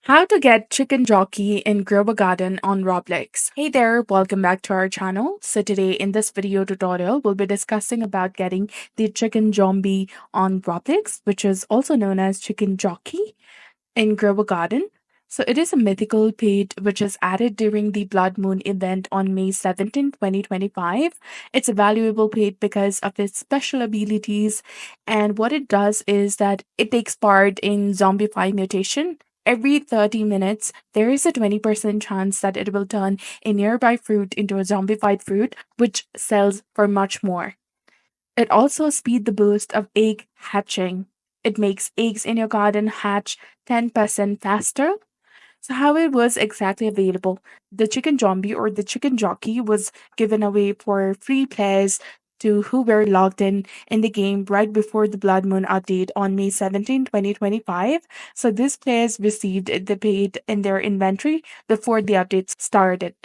How to get Chicken Jockey in Grow a Garden on Roblox. Hey there, welcome back to our channel. So today in this video tutorial, we'll be discussing about getting the Chicken Zombie on Roblox, which is also known as Chicken Jockey in Grow a Garden. So it is a mythical pet which is added during the Blood Moon event on May 17, 2025. It's a valuable pet because of its special abilities, and what it does is that it takes part in zombify mutation. Every 30 minutes, there is a 20% chance that it will turn a nearby fruit into a zombified fruit, which sells for much more. It also speeds the boost of egg hatching. It makes eggs in your garden hatch 10% faster. So how it was exactly available? The chicken zombie or the chicken jockey was given away for free players to who were logged in the game right before the Blood Moon update on May 17, 2025. So these players received the paid in their inventory before the updates started.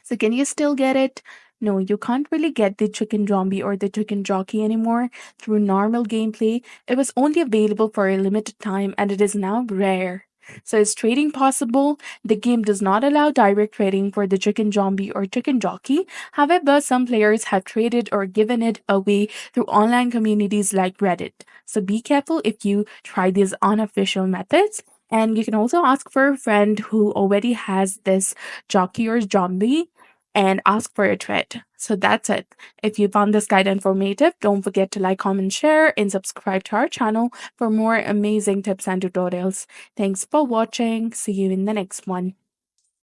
So can you still get it? No, you can't really get the chicken zombie or the chicken jockey anymore through normal gameplay. It was only available for a limited time and it is now rare. So is trading possible? The game does not allow direct trading for the chicken zombie or chicken jockey. However, some players have traded or given it away through online communities like Reddit. So be careful if you try these unofficial methods. And you can also ask for a friend who already has this jockey or zombie and ask for a trade. So that's it. If you found this guide informative, don't forget to like, comment, share, and subscribe to our channel for more amazing tips and tutorials. Thanks for watching. See you in the next one.